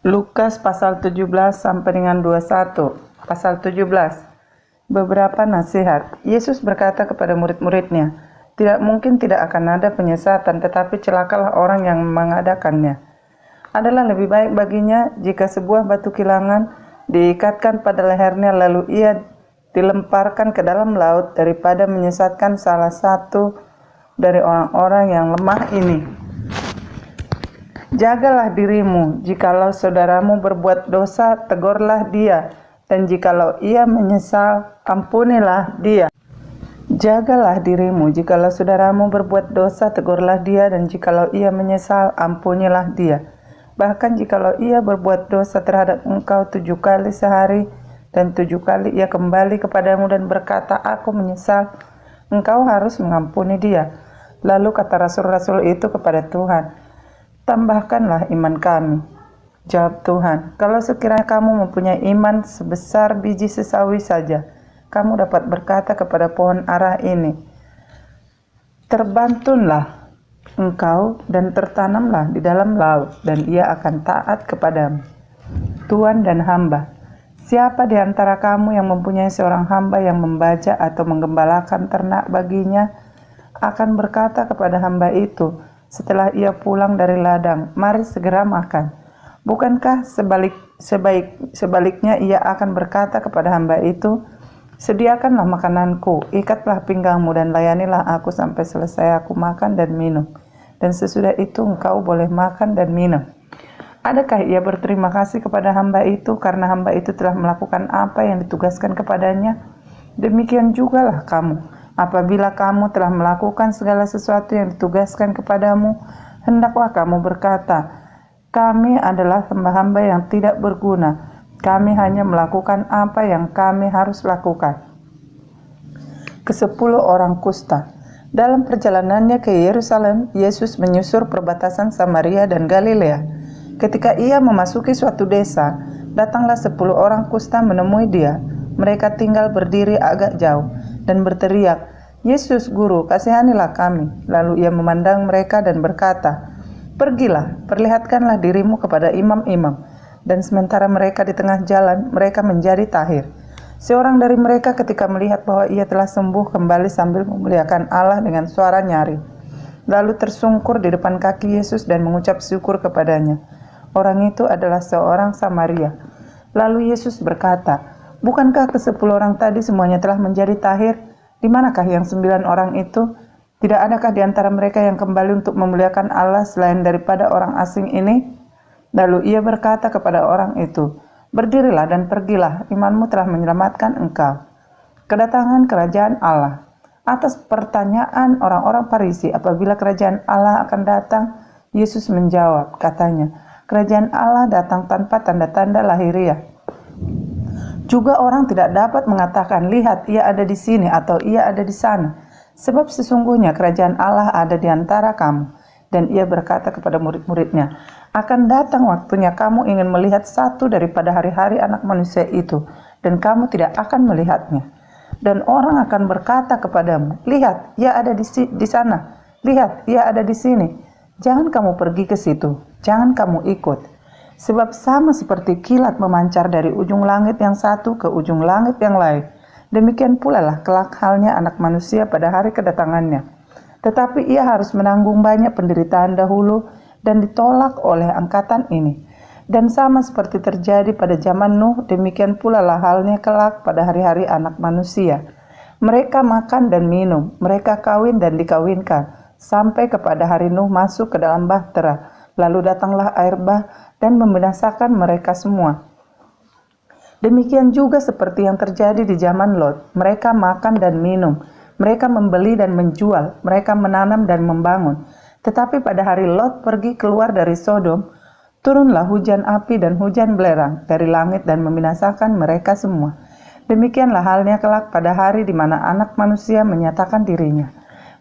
Lukas pasal 17 sampai dengan 21. Pasal 17. Beberapa nasihat. Yesus berkata kepada murid-muridnya, "Tidak mungkin tidak akan ada penyesatan, tetapi celakalah orang yang mengadakannya. Adalah lebih baik baginya jika sebuah batu kilangan diikatkan pada lehernya lalu ia dilemparkan ke dalam laut daripada menyesatkan salah satu dari orang-orang yang lemah ini. Jagalah dirimu, jikalau saudaramu berbuat dosa, tegurlah dia, dan jikalau ia menyesal, ampunilah dia. Jagalah dirimu, jikalau saudaramu berbuat dosa, tegurlah dia, dan jikalau ia menyesal, ampunilah dia. Bahkan jikalau ia berbuat dosa terhadap engkau 7 kali sehari, dan 7 kali ia kembali kepadamu dan berkata, aku menyesal, engkau harus mengampuni dia." Lalu kata rasul-rasul itu kepada Tuhan, "Tambahkanlah iman kami." Jawab Tuhan, "Kalau sekiranya kamu mempunyai iman sebesar biji sesawi saja, kamu dapat berkata kepada pohon ara ini, terbantunlah engkau dan tertanamlah di dalam laut, dan ia akan taat kepadamu." Tuan dan hamba, siapa di antara kamu yang mempunyai seorang hamba yang membaca atau menggembalakan ternak baginya, akan berkata kepada hamba itu, setelah ia pulang dari ladang, "Mari segera makan"? Bukankah sebaliknya ia akan berkata kepada hamba itu, "Sediakanlah makananku, ikatlah pinggangmu dan layanilah aku sampai selesai aku makan dan minum, dan sesudah itu engkau boleh makan dan minum"? Adakah ia berterima kasih kepada hamba itu karena hamba itu telah melakukan apa yang ditugaskan kepadanya? Demikian jugalah kamu. Apabila kamu telah melakukan segala sesuatu yang ditugaskan kepadamu, hendaklah kamu berkata, "Kami adalah hamba-hamba yang tidak berguna. Kami hanya melakukan apa yang kami harus lakukan." Ke-10 orang kusta. Dalam perjalanannya ke Yerusalem, Yesus menyusur perbatasan Samaria dan Galilea. Ketika ia memasuki suatu desa, datanglah 10 orang kusta menemui dia. Mereka tinggal berdiri agak jauh dan berteriak, "Yesus, Guru, kasihanilah kami." Lalu ia memandang mereka dan berkata, "Pergilah, perlihatkanlah dirimu kepada imam-imam." Dan sementara mereka di tengah jalan, mereka menjadi tahir. Seorang dari mereka ketika melihat bahwa ia telah sembuh, kembali sambil memuliakan Allah dengan suara nyaring. Lalu tersungkur di depan kaki Yesus dan mengucap syukur kepadanya. Orang itu adalah seorang Samaria. Lalu Yesus berkata, "Bukankah ke-10 orang tadi semuanya telah menjadi tahir? Di manakah yang 9 orang itu? Tidak adakah di antara mereka yang kembali untuk memuliakan Allah selain daripada orang asing ini?" Lalu ia berkata kepada orang itu, "Berdirilah dan pergilah, imanmu telah menyelamatkan engkau." Kedatangan kerajaan Allah. Atas pertanyaan orang-orang Farisi apabila kerajaan Allah akan datang, Yesus menjawab, katanya, "Kerajaan Allah datang tanpa tanda-tanda lahiriah. Juga orang tidak dapat mengatakan, 'Lihat, ia ada di sini,' atau 'ia ada di sana.' Sebab sesungguhnya kerajaan Allah ada di antara kamu." Dan ia berkata kepada murid-muridnya, "Akan datang waktunya kamu ingin melihat satu daripada hari-hari Anak Manusia itu, dan kamu tidak akan melihatnya. Dan orang akan berkata kepadamu, 'Lihat, ia ada di sana. Lihat, ia ada di sini.' Jangan kamu pergi ke situ, jangan kamu ikut. Sebab sama seperti kilat memancar dari ujung langit yang satu ke ujung langit yang lain, demikian pula lah kelak halnya Anak Manusia pada hari kedatangannya. Tetapi ia harus menanggung banyak penderitaan dahulu dan ditolak oleh angkatan ini. Dan sama seperti terjadi pada zaman Nuh, demikian pula lah halnya kelak pada hari-hari Anak Manusia. Mereka makan dan minum, mereka kawin dan dikawinkan, sampai kepada hari Nuh masuk ke dalam bahtera. Lalu datanglah air bah dan membinasakan mereka semua. Demikian juga seperti yang terjadi di zaman Lot. Mereka makan dan minum, mereka membeli dan menjual, mereka menanam dan membangun. Tetapi pada hari Lot pergi keluar dari Sodom, turunlah hujan api dan hujan belerang dari langit dan membinasakan mereka semua. Demikianlah halnya kelak pada hari di mana Anak Manusia menyatakan dirinya.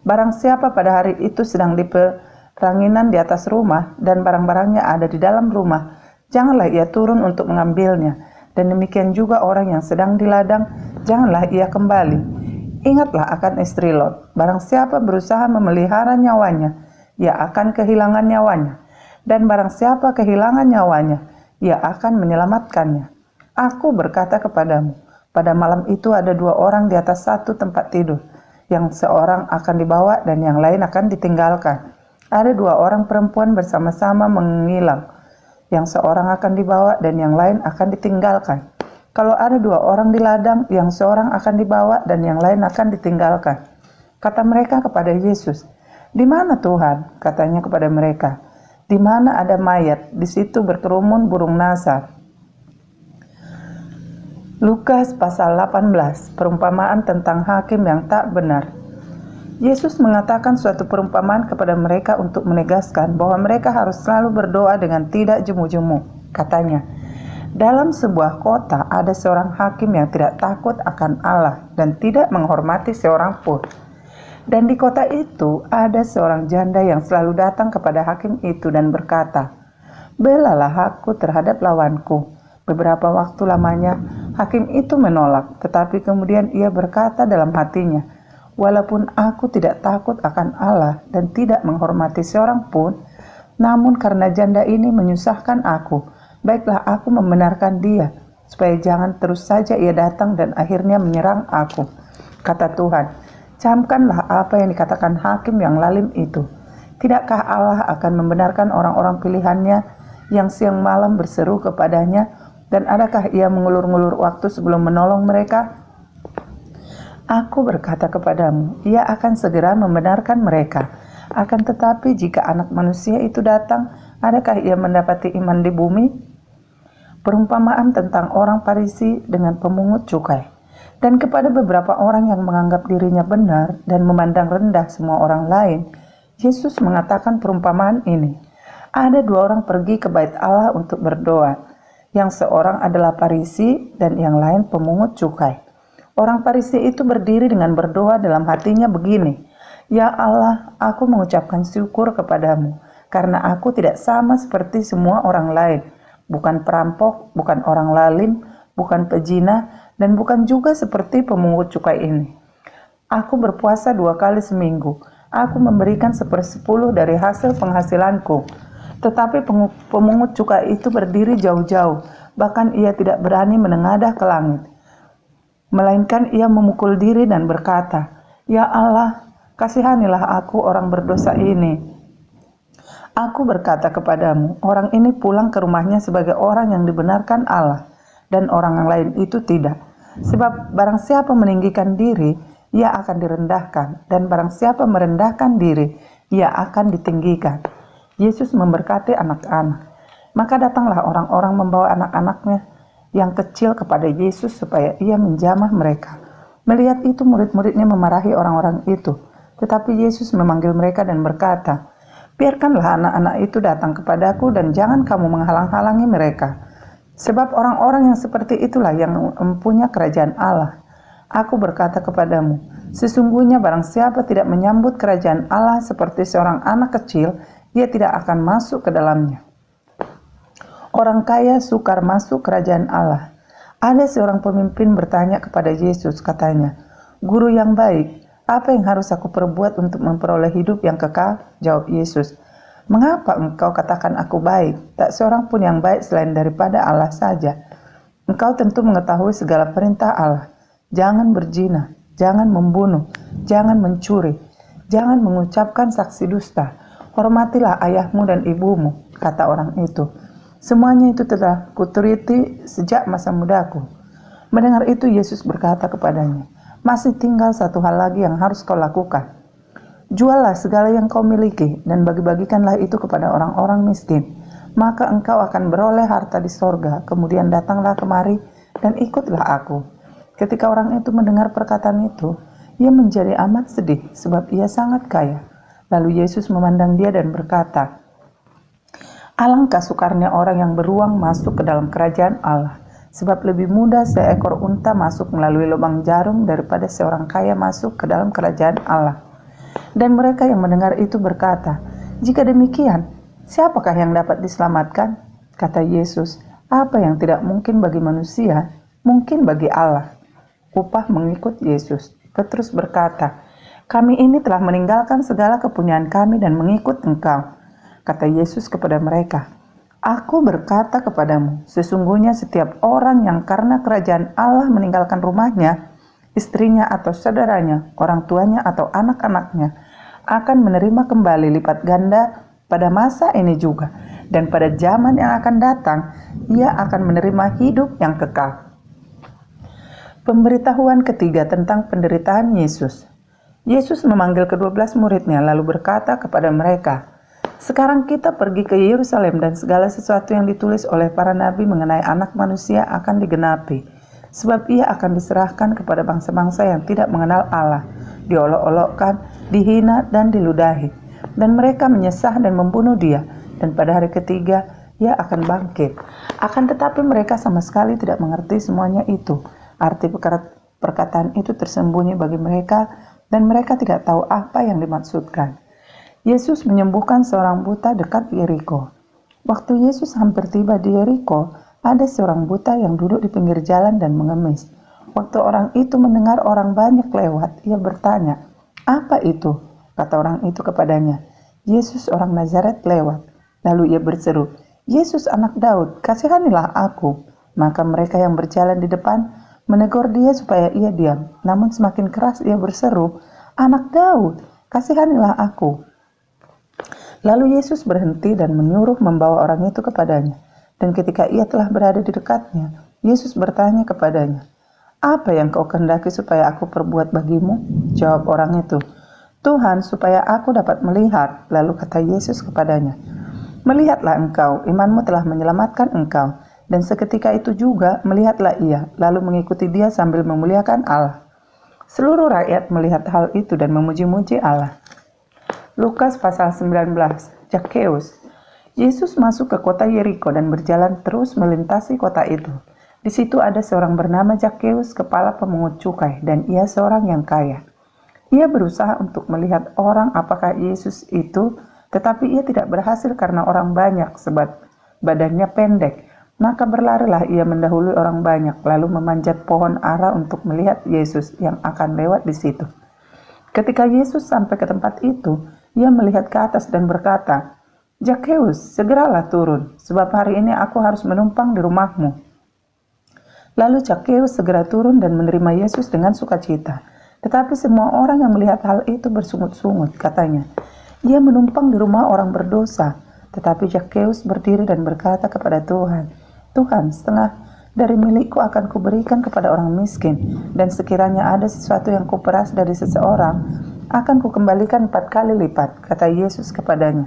Barang siapa pada hari itu sedang di peranginan di atas rumah dan barang-barangnya ada di dalam rumah, janganlah ia turun untuk mengambilnya. Dan demikian juga orang yang sedang di ladang, janganlah ia kembali. Ingatlah akan istri Lot. Barang siapa berusaha memelihara nyawanya, ia akan kehilangan nyawanya. Dan barang siapa kehilangan nyawanya, ia akan menyelamatkannya. Aku berkata kepadamu, pada malam itu ada 2 orang di atas satu tempat tidur, yang seorang akan dibawa dan yang lain akan ditinggalkan. Ada 2 orang perempuan bersama-sama mengilang, yang seorang akan dibawa dan yang lain akan ditinggalkan. Kalau ada 2 orang di ladang, yang seorang akan dibawa dan yang lain akan ditinggalkan. Kata mereka kepada Yesus, "Di mana Tuhan?" Katanya kepada mereka, "Di mana ada mayat, di situ berkerumun burung nasar." Lukas pasal 18, perumpamaan tentang hakim yang tak benar. Yesus mengatakan suatu perumpamaan kepada mereka untuk menegaskan bahwa mereka harus selalu berdoa dengan tidak jemu-jemu. Katanya, dalam sebuah kota ada seorang hakim yang tidak takut akan Allah dan tidak menghormati seorang pun. Dan di kota itu ada seorang janda yang selalu datang kepada hakim itu dan berkata, "Belalah aku terhadap lawanku." Beberapa waktu lamanya, hakim itu menolak, tetapi kemudian ia berkata dalam hatinya, "Walaupun aku tidak takut akan Allah dan tidak menghormati seorang pun, namun karena janda ini menyusahkan aku, baiklah aku membenarkan dia, supaya jangan terus saja ia datang dan akhirnya menyerang aku." Kata Tuhan, "Camkanlah apa yang dikatakan hakim yang lalim itu. Tidakkah Allah akan membenarkan orang-orang pilihannya yang siang malam berseru kepadanya, dan adakah ia mengulur-ngulur waktu sebelum menolong mereka? Aku berkata kepadamu, ia akan segera membenarkan mereka. Akan tetapi jika Anak Manusia itu datang, adakah ia mendapati iman di bumi?" Perumpamaan tentang orang Farisi dengan pemungut cukai. Dan kepada beberapa orang yang menganggap dirinya benar dan memandang rendah semua orang lain, Yesus mengatakan perumpamaan ini. Ada 2 orang pergi ke bait Allah untuk berdoa. Yang seorang adalah Farisi dan yang lain pemungut cukai. Orang Farisi itu berdiri dengan berdoa dalam hatinya begini, "Ya Allah, aku mengucapkan syukur kepadamu, karena aku tidak sama seperti semua orang lain, bukan perampok, bukan orang lalim, bukan pezina, dan bukan juga seperti pemungut cukai ini. Aku berpuasa 2 kali seminggu, aku memberikan 1/10 dari hasil penghasilanku." Tetapi pemungut cukai itu berdiri jauh-jauh, bahkan ia tidak berani menengadah ke langit. Melainkan ia memukul diri dan berkata, "Ya Allah, kasihanilah aku orang berdosa ini." Aku berkata kepadamu, orang ini pulang ke rumahnya sebagai orang yang dibenarkan Allah, dan orang yang lain itu tidak. Sebab barang siapa meninggikan diri, ia akan direndahkan, dan barang siapa merendahkan diri, ia akan ditinggikan. Yesus memberkati anak-anak. Maka datanglah orang-orang membawa anak-anaknya yang kecil kepada Yesus supaya ia menjamah mereka. Melihat itu murid-muridnya memarahi orang-orang itu. Tetapi Yesus memanggil mereka dan berkata, "Biarkanlah anak-anak itu datang kepadaku dan jangan kamu menghalang-halangi mereka. Sebab orang-orang yang seperti itulah yang mempunyai kerajaan Allah. Aku berkata kepadamu, sesungguhnya barang siapa tidak menyambut kerajaan Allah seperti seorang anak kecil, ia tidak akan masuk ke dalamnya." Orang kaya sukar masuk kerajaan Allah. Ada seorang pemimpin bertanya kepada Yesus, katanya, "Guru yang baik, apa yang harus aku perbuat untuk memperoleh hidup yang kekal?" Jawab Yesus, "Mengapa engkau katakan aku baik? Tak seorang pun yang baik selain daripada Allah saja. Engkau tentu mengetahui segala perintah Allah. Jangan berzina, jangan membunuh, jangan mencuri, jangan mengucapkan saksi dusta. Hormatilah ayahmu dan ibumu," kata orang itu. "Semuanya itu telah kuturuti sejak masa mudaku." Mendengar itu Yesus berkata kepadanya, "Masih tinggal satu hal lagi yang harus kau lakukan. Juallah segala yang kau miliki dan bagi-bagikanlah itu kepada orang-orang miskin. Maka engkau akan beroleh harta di sorga. Kemudian datanglah kemari dan ikutlah aku." Ketika orang itu mendengar perkataan itu, ia menjadi amat sedih sebab ia sangat kaya. Lalu Yesus memandang dia dan berkata, "Alangkah sukarnya orang yang beruang masuk ke dalam kerajaan Allah. Sebab lebih mudah seekor unta masuk melalui lubang jarum daripada seorang kaya masuk ke dalam kerajaan Allah." Dan mereka yang mendengar itu berkata, "Jika demikian, siapakah yang dapat diselamatkan?" Kata Yesus, "Apa yang tidak mungkin bagi manusia, mungkin bagi Allah." Upah mengikut Yesus. Petrus berkata, "Kami ini telah meninggalkan segala kepunyaan kami dan mengikut Engkau." Kata Yesus kepada mereka, Aku berkata kepadamu, sesungguhnya setiap orang yang karena kerajaan Allah meninggalkan rumahnya, istrinya atau saudaranya, orang tuanya atau anak-anaknya, akan menerima kembali lipat ganda pada masa ini juga, dan pada zaman yang akan datang, ia akan menerima hidup yang kekal. Pemberitahuan ketiga tentang penderitaan Yesus. Yesus memanggil ke-12 muridnya lalu berkata kepada mereka, "Sekarang kita pergi ke Yerusalem dan segala sesuatu yang ditulis oleh para nabi mengenai Anak Manusia akan digenapi. Sebab ia akan diserahkan kepada bangsa-bangsa yang tidak mengenal Allah, diolok-olokkan, dihina dan diludahi. Dan mereka menyesah dan membunuh dia, dan pada hari ketiga ia akan bangkit." Akan tetapi mereka sama sekali tidak mengerti semuanya itu. Arti perkataan itu tersembunyi bagi mereka, dan mereka tidak tahu apa yang dimaksudkan. Yesus menyembuhkan seorang buta dekat Yeriko. Waktu Yesus hampir tiba di Yeriko, ada seorang buta yang duduk di pinggir jalan dan mengemis. Waktu orang itu mendengar orang banyak lewat, ia bertanya, "Apa itu?" Kata orang itu kepadanya, "Yesus orang Nazaret lewat." Lalu ia berseru, "Yesus anak Daud, kasihanilah aku." Maka mereka yang berjalan di depan menegur dia supaya ia diam. Namun semakin keras ia berseru, "Anak Daud, kasihanilah aku." Lalu Yesus berhenti dan menyuruh membawa orang itu kepadanya. Dan ketika ia telah berada di dekatnya, Yesus bertanya kepadanya, "Apa yang kau kehendaki supaya aku perbuat bagimu?" Jawab orang itu, "Tuhan, supaya aku dapat melihat." Lalu kata Yesus kepadanya, "Melihatlah engkau, imanmu telah menyelamatkan engkau." Dan seketika itu juga melihatlah ia, lalu mengikuti dia sambil memuliakan Allah. Seluruh rakyat melihat hal itu dan memuji-muji Allah. Lukas pasal 19. Zakheus. Yesus masuk ke kota Yeriko dan berjalan terus melintasi kota itu. Di situ ada seorang bernama Zakheus, kepala pemungut cukai, dan ia seorang yang kaya. Ia berusaha untuk melihat orang apakah Yesus itu, tetapi ia tidak berhasil karena orang banyak, sebab badannya pendek. Maka berlarilah ia mendahului orang banyak, lalu memanjat pohon ara untuk melihat Yesus yang akan lewat di situ. Ketika Yesus sampai ke tempat itu, ia melihat ke atas dan berkata, "Zakheus, segeralah turun, sebab hari ini aku harus menumpang di rumahmu." Lalu Zakheus segera turun dan menerima Yesus dengan sukacita. Tetapi semua orang yang melihat hal itu bersungut-sungut, katanya, "Ia menumpang di rumah orang berdosa." Tetapi Zakheus berdiri dan berkata kepada Tuhan, "Tuhan, setengah dari milikku akan kuberikan kepada orang miskin, dan sekiranya ada sesuatu yang kuperas dari seseorang, akan kukembalikan 4 kali lipat." Kata Yesus kepadanya,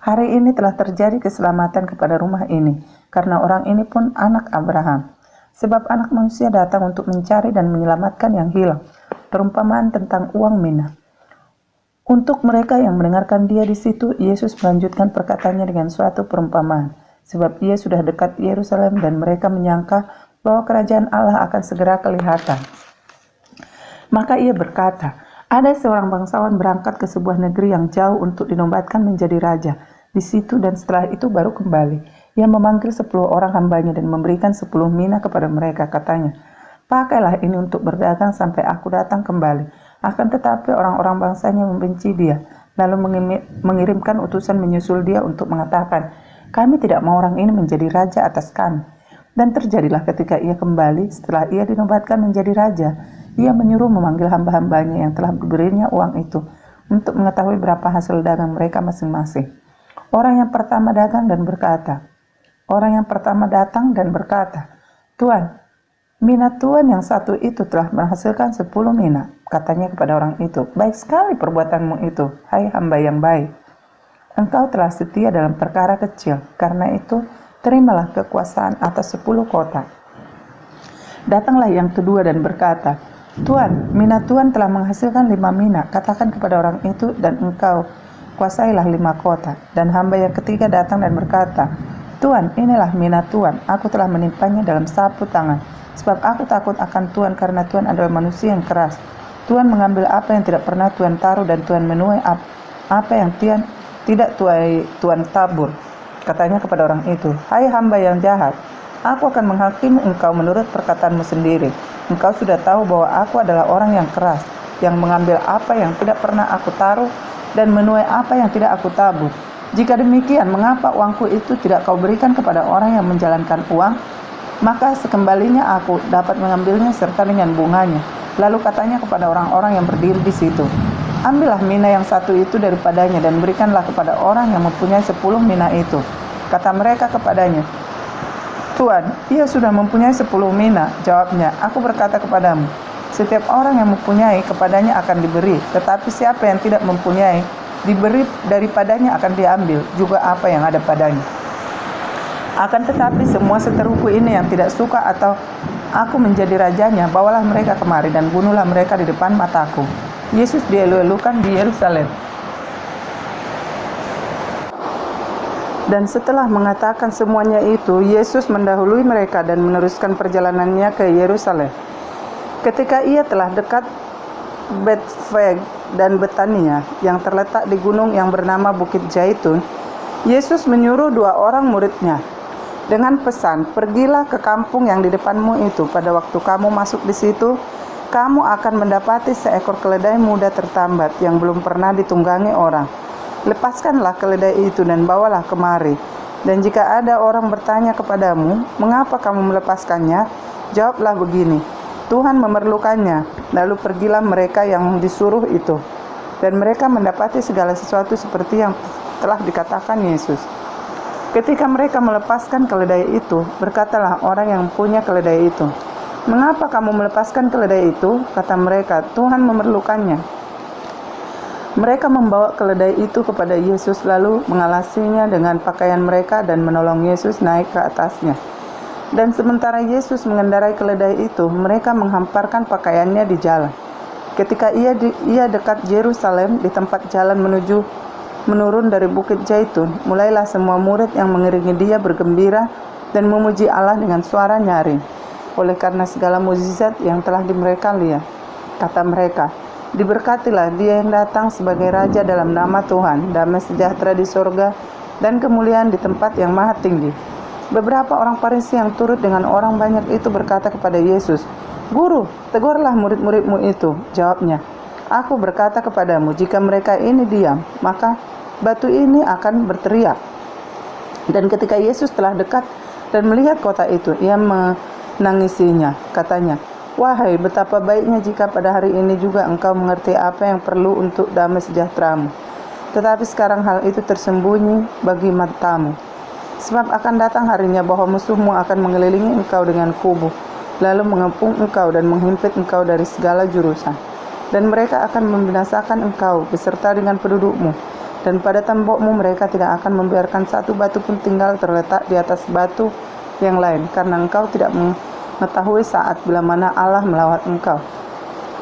"Hari ini telah terjadi keselamatan kepada rumah ini, karena orang ini pun anak Abraham. Sebab Anak Manusia datang untuk mencari dan menyelamatkan yang hilang." Perumpamaan tentang uang mina. Untuk mereka yang mendengarkan dia di situ, Yesus melanjutkan perkataannya dengan suatu perumpamaan. Sebab ia sudah dekat Yerusalem dan mereka menyangka bahwa kerajaan Allah akan segera kelihatan. Maka ia berkata, "Ada seorang bangsawan berangkat ke sebuah negeri yang jauh untuk dinobatkan menjadi raja di situ, dan setelah itu baru kembali. Ia memanggil 10 orang hambanya dan memberikan 10 mina kepada mereka. Katanya, 'Pakailah ini untuk berdagang sampai aku datang kembali.' Akan tetapi orang-orang bangsanya membenci dia, lalu mengirimkan utusan menyusul dia untuk mengatakan, 'Kami tidak mau orang ini menjadi raja atas kami.' Dan terjadilah ketika ia kembali, setelah ia dinobatkan menjadi raja, ia menyuruh memanggil hamba-hambanya yang telah diberinya uang itu, untuk mengetahui berapa hasil dagang mereka masing-masing. Orang yang pertama datang dan berkata, 'Tuan, mina tuan yang satu itu telah menghasilkan 10 mina.' Katanya kepada orang itu, 'Baik sekali perbuatanmu itu, hai hamba yang baik. Engkau telah setia dalam perkara kecil, karena itu terimalah kekuasaan atas 10 kota.' Datanglah yang kedua dan berkata, 'Tuan, mina tuan telah menghasilkan 5 mina.' Katakan kepada orang itu, 'Dan engkau kuasailah 5 kota.' Dan hamba yang ketiga datang dan berkata, 'Tuan, inilah mina tuan, aku telah menimpanya dalam sapu tangan, sebab aku takut akan Tuan karena Tuan adalah manusia yang keras. Tuan mengambil apa yang tidak pernah Tuan taruh, dan Tuan menuai apa yang tidak Tuan tabur.' Katanya kepada orang itu, 'Hai hamba yang jahat, aku akan menghakimi engkau menurut perkataanmu sendiri. Engkau sudah tahu bahwa aku adalah orang yang keras, yang mengambil apa yang tidak pernah aku taruh dan menuai apa yang tidak aku tabur. Jika demikian, mengapa uangku itu tidak kau berikan kepada orang yang menjalankan uang? Maka sekembalinya aku dapat mengambilnya serta dengan bunganya." Lalu katanya kepada orang-orang yang berdiri di situ, "Ambillah mina yang satu itu daripadanya dan berikanlah kepada orang yang mempunyai 10 mina itu." Kata mereka kepadanya, "Tuan, ia sudah mempunyai 10 mina." Jawabnya, "Aku berkata kepadamu, setiap orang yang mempunyai kepadanya akan diberi, tetapi siapa yang tidak mempunyai, diberi daripadanya akan diambil juga apa yang ada padanya. Akan tetapi semua seteruku ini yang tidak suka atau aku menjadi rajanya, bawalah mereka kemari dan bunuhlah mereka di depan mataku." Yesus dielu-elukan di Yerusalem. Dan setelah mengatakan semuanya itu, Yesus mendahului mereka dan meneruskan perjalanannya ke Yerusalem. Ketika ia telah dekat Betfage dan Betania yang terletak di gunung yang bernama Bukit Zaitun, Yesus menyuruh 2 orang muridnya dengan pesan, "Pergilah ke kampung yang di depanmu itu. Pada waktu kamu masuk di situ, kamu akan mendapati seekor keledai muda tertambat yang belum pernah ditunggangi orang. Lepaskanlah keledai itu dan bawalah kemari. Dan jika ada orang bertanya kepadamu, 'Mengapa kamu melepaskannya?' jawablah begini, 'Tuhan memerlukannya.' Lalu pergilah mereka yang disuruh itu, dan mereka mendapati segala sesuatu seperti yang telah dikatakan Yesus. Ketika mereka melepaskan keledai itu, berkatalah orang yang punya keledai itu, 'Mengapa kamu melepaskan keledai itu?' Kata mereka, 'Tuhan memerlukannya.' Mereka membawa keledai itu kepada Yesus, lalu mengalasinya dengan pakaian mereka dan menolong Yesus naik ke atasnya. Dan sementara Yesus mengendarai keledai itu, mereka menghamparkan pakaiannya di jalan. Ketika ia dekat Yerusalem, di tempat jalan menurun dari Bukit Zaitun, mulailah semua murid yang mengiringi dia bergembira dan memuji Allah dengan suara nyaring, oleh karena segala mukjizat yang telah mereka lihat. Kata mereka, "Diberkatilah dia yang datang sebagai Raja dalam nama Tuhan, damai sejahtera di sorga dan kemuliaan di tempat yang maha tinggi." Beberapa orang Farisi yang turut dengan orang banyak itu berkata kepada Yesus, "Guru, tegurlah murid-muridmu itu." Jawabnya, "Aku berkata kepadamu, jika mereka ini diam, maka batu ini akan berteriak." Dan ketika Yesus telah dekat dan melihat kota itu, ia menangisinya. Katanya, "Wahai, betapa baiknya jika pada hari ini juga engkau mengerti apa yang perlu untuk damai sejahteramu. Tetapi sekarang hal itu tersembunyi bagi matamu. Sebab akan datang harinya bahwa musuhmu akan mengelilingi engkau dengan kubu, lalu mengepung engkau dan menghimpit engkau dari segala jurusan. Dan mereka akan membinasakan engkau beserta dengan pendudukmu. Dan pada tembokmu mereka tidak akan membiarkan satu batu pun tinggal terletak di atas batu yang lain, karena engkau tidak mengetahui saat bila mana Allah melawat engkau."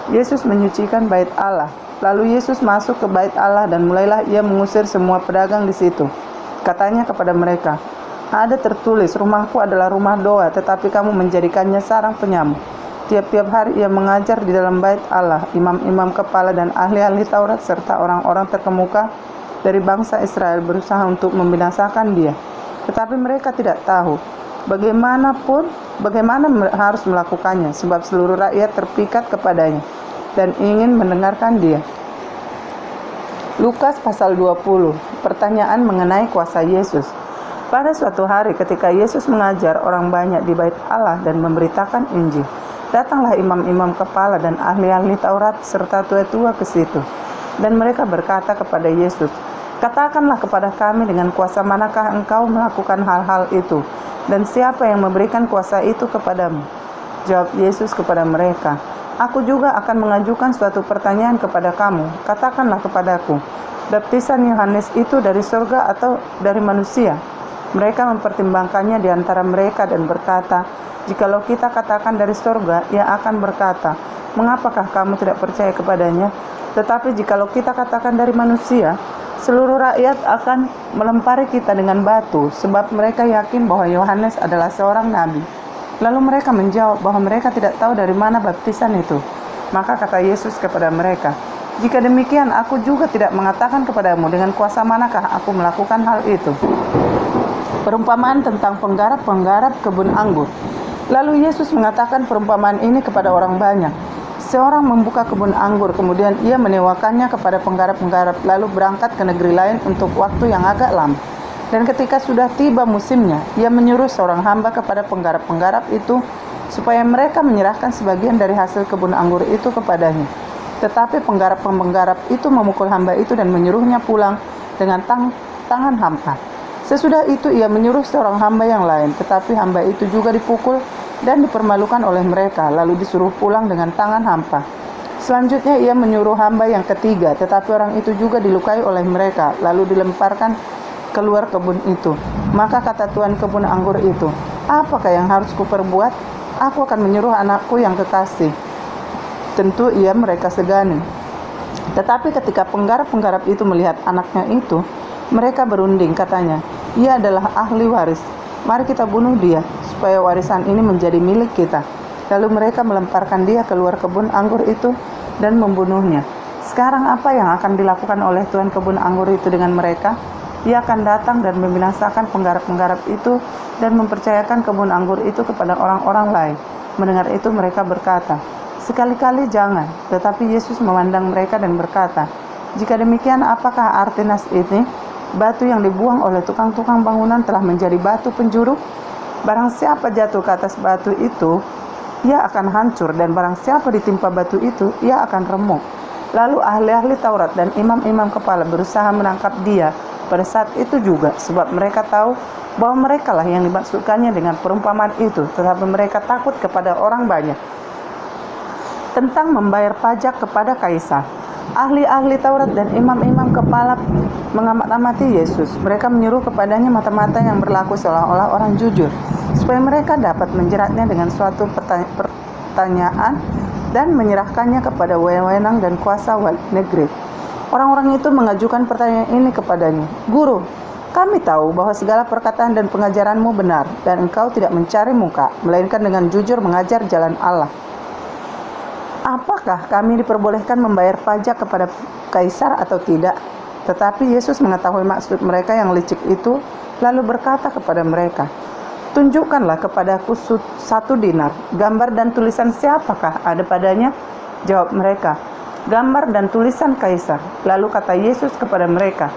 Yesus menyucikan bait Allah. Lalu Yesus masuk ke bait Allah dan mulailah ia mengusir semua pedagang di situ. Katanya kepada mereka, "Ada tertulis, rumahku adalah rumah doa, tetapi kamu menjadikannya sarang penyamuk." Tiap-tiap hari ia mengajar di dalam bait Allah. Imam-imam kepala dan ahli-ahli Taurat serta orang-orang terkemuka dari bangsa Israel berusaha untuk membinasakan dia. Tetapi mereka tidak tahu bagaimana harus melakukannya, sebab seluruh rakyat terpikat kepadanya dan ingin mendengarkan dia. Lukas pasal 20, pertanyaan mengenai kuasa Yesus. Pada suatu hari ketika Yesus mengajar orang banyak di bait Allah dan memberitakan Injil, datanglah imam-imam kepala dan ahli-ahli Taurat serta tua-tua ke situ. Dan mereka berkata kepada Yesus, "Katakanlah kepada kami dengan kuasa manakah engkau melakukan hal-hal itu? Dan siapa yang memberikan kuasa itu kepadamu?" Jawab Yesus kepada mereka, "Aku juga akan mengajukan suatu pertanyaan kepada kamu. Katakanlah kepadaku, baptisan Yohanes itu dari surga atau dari manusia?" Mereka mempertimbangkannya di antara mereka dan berkata, "Jikalau kita katakan dari surga, ia akan berkata, 'Mengapakah kamu tidak percaya kepadanya?' Tetapi jikalau kita katakan dari manusia, seluruh rakyat akan melempari kita dengan batu, sebab mereka yakin bahwa Yohanes adalah seorang nabi." Lalu mereka menjawab bahwa mereka tidak tahu dari mana baptisan itu. Maka kata Yesus kepada mereka, "Jika demikian, aku juga tidak mengatakan kepadamu dengan kuasa manakah aku melakukan hal itu." Perumpamaan tentang penggarap-penggarap kebun anggur. Lalu Yesus mengatakan perumpamaan ini kepada orang banyak. Seorang membuka kebun anggur, kemudian ia menewakannya kepada penggarap-penggarap, lalu berangkat ke negeri lain untuk waktu yang agak lama. Dan ketika sudah tiba musimnya, ia menyuruh seorang hamba kepada penggarap-penggarap itu supaya mereka menyerahkan sebagian dari hasil kebun anggur itu kepadanya. Tetapi penggarap-penggarap itu memukul hamba itu dan menyuruhnya pulang dengan tangan hampa. Sesudah itu ia menyuruh seorang hamba yang lain, tetapi hamba itu juga dipukul dan dipermalukan oleh mereka, lalu disuruh pulang dengan tangan hampa. Selanjutnya ia menyuruh hamba yang ketiga, tetapi orang itu juga dilukai oleh mereka, lalu dilemparkan keluar kebun itu. Maka kata tuan kebun anggur itu, "Apakah yang harus kuperbuat? Aku akan menyuruh anakku yang kekasih." Tentu ia mereka segani. Tetapi ketika penggarap-penggarap itu melihat anaknya itu, mereka berunding, katanya, "Ia adalah ahli waris. Mari kita bunuh dia, supaya warisan ini menjadi milik kita." Lalu mereka melemparkan dia keluar kebun anggur itu dan membunuhnya. Sekarang apa yang akan dilakukan oleh tuan kebun anggur itu dengan mereka? Ia akan datang dan membinasakan penggarap-penggarap itu dan mempercayakan kebun anggur itu kepada orang-orang lain. Mendengar itu mereka berkata, "Sekali-kali jangan." Tetapi Yesus memandang mereka dan berkata, "Jika demikian, apakah arti nas ini? Batu yang dibuang oleh tukang-tukang bangunan telah menjadi batu penjuru. Barang siapa jatuh ke atas batu itu, ia akan hancur, dan barang siapa ditimpa batu itu, ia akan remuk." Lalu ahli-ahli Taurat dan imam-imam kepala berusaha menangkap dia pada saat itu juga, sebab mereka tahu bahwa merekalah yang dimaksudkannya dengan perumpamaan itu, tetapi mereka takut kepada orang banyak. Tentang membayar pajak kepada Kaisar. Ahli-ahli Taurat dan imam-imam kepala mengamat-amati Yesus. Mereka menyuruh kepadanya mata-mata yang berlaku seolah-olah orang jujur, supaya mereka dapat menjeratnya dengan suatu pertanyaan dan menyerahkannya kepada wewenang dan kuasa wali negeri. Orang-orang itu mengajukan pertanyaan ini kepadanya, "Guru, kami tahu bahwa segala perkataan dan pengajaranmu benar, dan engkau tidak mencari muka, melainkan dengan jujur mengajar jalan Allah. Apakah kami diperbolehkan membayar pajak kepada Kaisar atau tidak?" Tetapi Yesus mengetahui maksud mereka yang licik itu, lalu berkata kepada mereka, "Tunjukkanlah kepadaku 1 dinar. Gambar dan tulisan siapakah ada padanya?" Jawab mereka, "Gambar dan tulisan Kaisar." Lalu kata Yesus kepada mereka,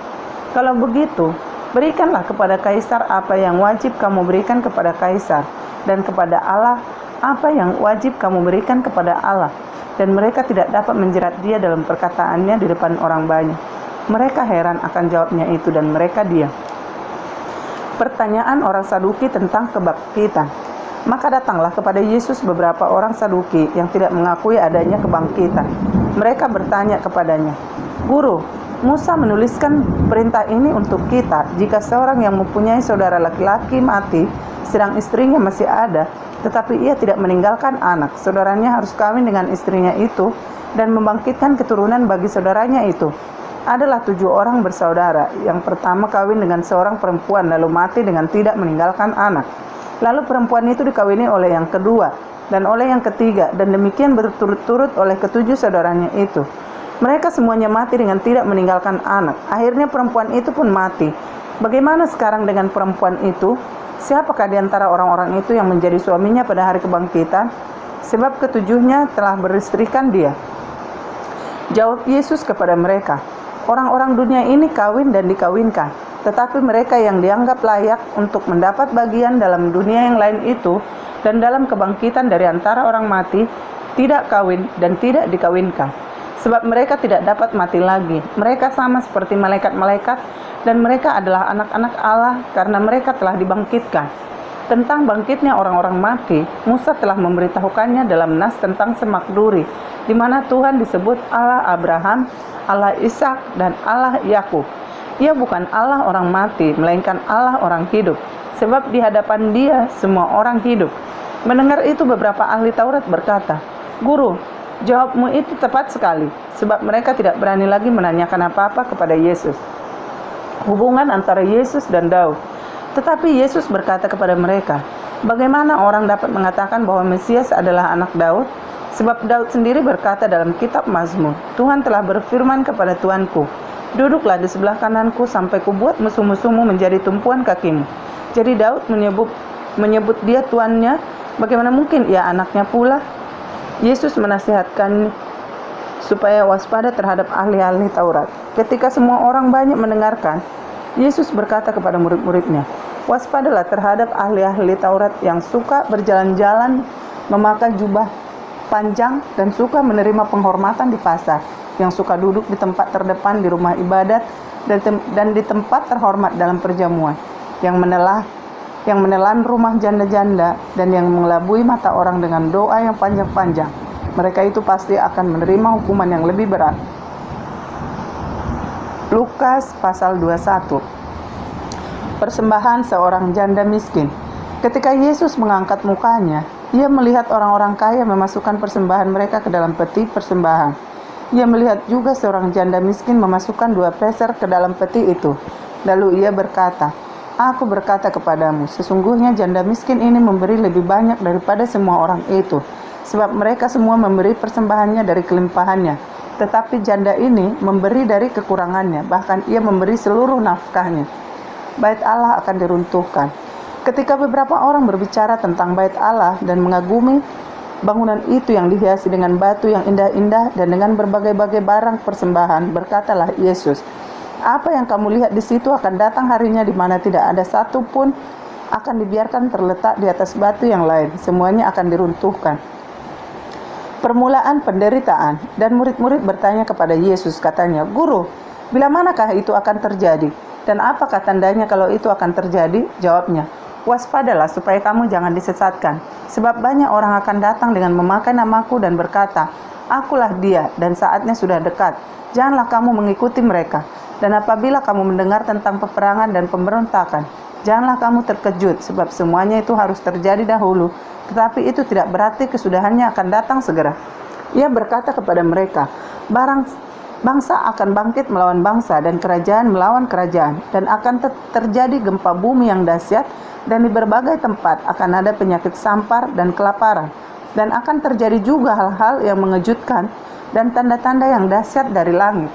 "Kalau begitu, berikanlah kepada Kaisar apa yang wajib kamu berikan kepada Kaisar, dan kepada Allah apa yang wajib kamu berikan kepada Allah." Dan mereka tidak dapat menjerat dia dalam perkataannya di depan orang banyak. Mereka heran akan jawabnya itu dan mereka diam. Pertanyaan orang Saduki tentang kebangkitan. Maka datanglah kepada Yesus beberapa orang Saduki yang tidak mengakui adanya kebangkitan. Mereka bertanya kepadanya, "Guru, Musa menuliskan perintah ini untuk kita. Jika seorang yang mempunyai saudara laki-laki mati, sedang istrinya masih ada, tetapi ia tidak meninggalkan anak, saudaranya harus kawin dengan istrinya itu dan membangkitkan keturunan bagi saudaranya itu. Adalah 7 orang bersaudara. Yang pertama kawin dengan seorang perempuan, lalu mati dengan tidak meninggalkan anak. Lalu perempuan itu dikawini oleh yang kedua, dan oleh yang ketiga, dan demikian berturut-turut oleh ke-7 saudaranya itu. Mereka semuanya mati dengan tidak meninggalkan anak. Akhirnya perempuan itu pun mati. Bagaimana sekarang dengan perempuan itu? Siapakah di antara orang-orang itu yang menjadi suaminya pada hari kebangkitan? Sebab ke-7-nya telah beristrikan dia." Jawab Yesus kepada mereka, "Orang-orang dunia ini kawin dan dikawinkan, tetapi mereka yang dianggap layak untuk mendapat bagian dalam dunia yang lain itu dan dalam kebangkitan dari antara orang mati, tidak kawin dan tidak dikawinkan. Sebab mereka tidak dapat mati lagi. Mereka sama seperti malaikat-malaikat, dan mereka adalah anak-anak Allah karena mereka telah dibangkitkan." Tentang bangkitnya orang-orang mati, Musa telah memberitahukannya dalam nas tentang semak duri, di mana Tuhan disebut Allah Abraham, Allah Ishak, dan Allah Yakub. Ia bukan Allah orang mati, melainkan Allah orang hidup, sebab di hadapan Dia semua orang hidup. Mendengar itu beberapa ahli Taurat berkata, "Guru, jawabmu itu tepat sekali," sebab mereka tidak berani lagi menanyakan apa-apa kepada Yesus. Hubungan antara Yesus dan Daud. Tetapi Yesus berkata kepada mereka, "Bagaimana orang dapat mengatakan bahwa Mesias adalah anak Daud? Sebab Daud sendiri berkata dalam kitab Mazmur, 'Tuhan telah berfirman kepada Tuanku, duduklah di sebelah kananku sampai kubuat musuh-musuhmu menjadi tumpuan kakimu.' Jadi Daud menyebut dia tuannya, bagaimana mungkin ia anaknya pula?" Yesus menasihatkan supaya waspada terhadap ahli-ahli Taurat. Ketika semua orang banyak mendengarkan, Yesus berkata kepada murid-muridnya, "Waspadalah terhadap ahli-ahli Taurat yang suka berjalan-jalan, memakai jubah panjang, dan suka menerima penghormatan di pasar, yang suka duduk di tempat terdepan di rumah ibadat dan di tempat terhormat dalam perjamuan, yang menelan rumah janda-janda, dan yang mengelabui mata orang dengan doa yang panjang-panjang. Mereka itu pasti akan menerima hukuman yang lebih berat." Lukas pasal 21. Persembahan seorang janda miskin. Ketika Yesus mengangkat mukanya, Ia melihat orang-orang kaya memasukkan persembahan mereka ke dalam peti persembahan. Ia melihat juga seorang janda miskin memasukkan 2 peser ke dalam peti itu. Lalu Ia berkata, "Aku berkata kepadamu, sesungguhnya janda miskin ini memberi lebih banyak daripada semua orang itu, sebab mereka semua memberi persembahannya dari kelimpahannya. Tetapi janda ini memberi dari kekurangannya, bahkan ia memberi seluruh nafkahnya." Bait Allah akan diruntuhkan. Ketika beberapa orang berbicara tentang bait Allah dan mengagumi bangunan itu yang dihiasi dengan batu yang indah-indah dan dengan berbagai-bagai barang persembahan, berkatalah Yesus, "Apa yang kamu lihat di situ akan datang harinya di mana tidak ada satu pun akan dibiarkan terletak di atas batu yang lain. Semuanya akan diruntuhkan." Permulaan penderitaan. Dan murid-murid bertanya kepada Yesus, katanya, "Guru, bila manakah itu akan terjadi? Dan apakah tandanya kalau itu akan terjadi?" Jawabnya, "Waspadalah supaya kamu jangan disesatkan. Sebab banyak orang akan datang dengan memakai namaku dan berkata, 'Akulah dia,' dan saatnya sudah dekat. Janganlah kamu mengikuti mereka. Dan apabila kamu mendengar tentang peperangan dan pemberontakan, janganlah kamu terkejut, sebab semuanya itu harus terjadi dahulu. Tetapi itu tidak berarti kesudahannya akan datang segera." Ia berkata kepada mereka, Bangsa akan bangkit melawan bangsa dan kerajaan melawan kerajaan, dan akan terjadi gempa bumi yang dahsyat, dan di berbagai tempat akan ada penyakit sampar dan kelaparan, dan akan terjadi juga hal-hal yang mengejutkan dan tanda-tanda yang dahsyat dari langit.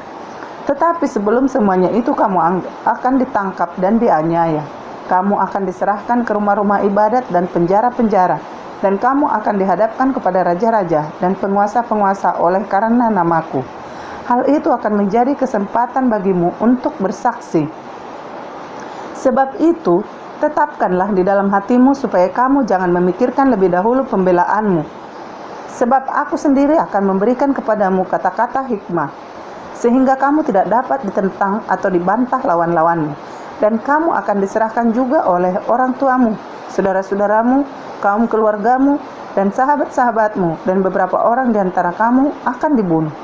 Tetapi sebelum semuanya itu kamu akan ditangkap dan dianiaya. Kamu akan diserahkan ke rumah-rumah ibadat dan penjara-penjara, dan kamu akan dihadapkan kepada raja-raja dan penguasa-penguasa oleh karena namaku. Hal itu akan menjadi kesempatan bagimu untuk bersaksi. Sebab itu, tetapkanlah di dalam hatimu supaya kamu jangan memikirkan lebih dahulu pembelaanmu. Sebab aku sendiri akan memberikan kepadamu kata-kata hikmah, sehingga kamu tidak dapat ditentang atau dibantah lawan-lawanmu. Dan kamu akan diserahkan juga oleh orang tuamu, saudara-saudaramu, kaum keluargamu, dan sahabat-sahabatmu, dan beberapa orang di antara kamu akan dibunuh.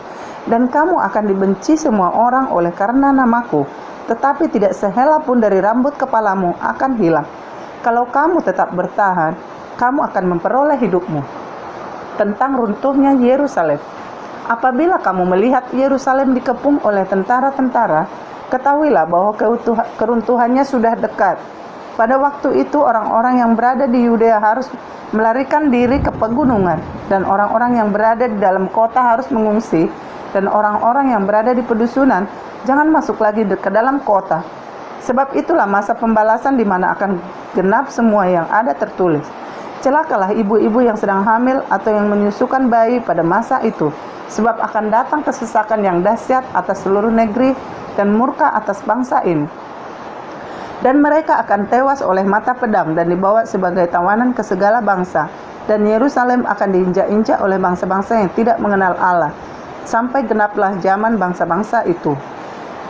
Dan kamu akan dibenci semua orang oleh karena namaku, tetapi tidak sehelai pun dari rambut kepalamu akan hilang. Kalau kamu tetap bertahan, kamu akan memperoleh hidupmu. Tentang runtuhnya Yerusalem. Apabila kamu melihat Yerusalem dikepung oleh tentara-tentara, ketahuilah bahwa keruntuhannya sudah dekat. Pada waktu itu orang-orang yang berada di Yudea harus melarikan diri ke pegunungan, dan orang-orang yang berada di dalam kota harus mengungsi, dan orang-orang yang berada di pedusunan jangan masuk lagi ke dalam kota. Sebab itulah masa pembalasan di mana akan genap semua yang ada tertulis. Celakalah ibu-ibu yang sedang hamil atau yang menyusukan bayi pada masa itu, sebab akan datang kesesakan yang dahsyat atas seluruh negeri dan murka atas bangsa ini. Dan mereka akan tewas oleh mata pedang dan dibawa sebagai tawanan ke segala bangsa, dan Yerusalem akan diinjak-injak oleh bangsa-bangsa yang tidak mengenal Allah, sampai genaplah zaman bangsa-bangsa itu.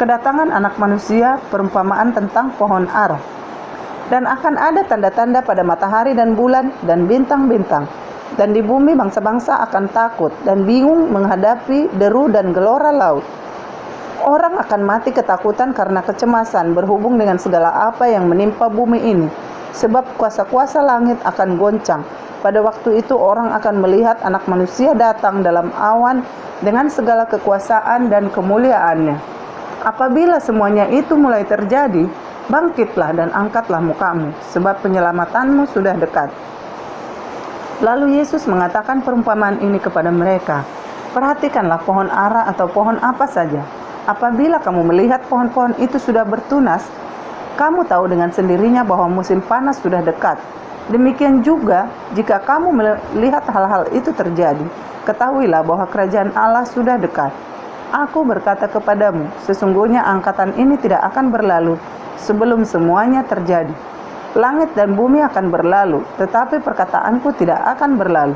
Kedatangan anak manusia, perumpamaan tentang pohon ara. Dan akan ada tanda-tanda pada matahari dan bulan dan bintang-bintang. Dan di bumi bangsa-bangsa akan takut dan bingung menghadapi deru dan gelora laut. Orang akan mati ketakutan karena kecemasan berhubung dengan segala apa yang menimpa bumi ini. Sebab kuasa-kuasa langit akan goncang. Pada waktu itu orang akan melihat anak manusia datang dalam awan dengan segala kekuasaan dan kemuliaannya. Apabila semuanya itu mulai terjadi, bangkitlah dan angkatlah mukamu, sebab penyelamatanmu sudah dekat. Lalu Yesus mengatakan perumpamaan ini kepada mereka. Perhatikanlah pohon ara atau pohon apa saja. Apabila kamu melihat pohon-pohon itu sudah bertunas, kamu tahu dengan sendirinya bahwa musim panas sudah dekat. Demikian juga, jika kamu melihat hal-hal itu terjadi, ketahuilah bahwa kerajaan Allah sudah dekat. Aku berkata kepadamu, sesungguhnya angkatan ini tidak akan berlalu sebelum semuanya terjadi. Langit dan bumi akan berlalu, tetapi perkataanku tidak akan berlalu.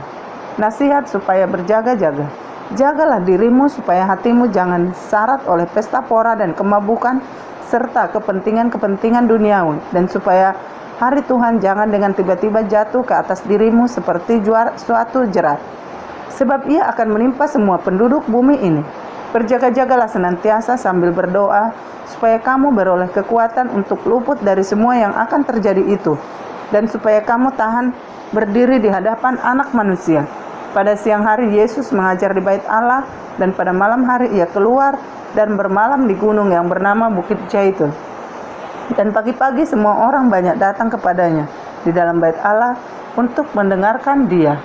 Nasihat supaya berjaga-jaga. Jagalah dirimu supaya hatimu jangan syarat oleh pesta pora dan kemabukan, serta kepentingan-kepentingan duniawi, dan supaya hari Tuhan jangan dengan tiba-tiba jatuh ke atas dirimu seperti suatu jerat. Sebab ia akan menimpa semua penduduk bumi ini. Berjaga-jagalah senantiasa sambil berdoa, supaya kamu beroleh kekuatan untuk luput dari semua yang akan terjadi itu, dan supaya kamu tahan berdiri di hadapan Anak Manusia. Pada siang hari Yesus mengajar di Bait Allah, dan pada malam hari ia keluar dan bermalam di gunung yang bernama Bukit Zaitun. Dan pagi-pagi semua orang banyak datang kepadanya di dalam Bait Allah untuk mendengarkan Dia.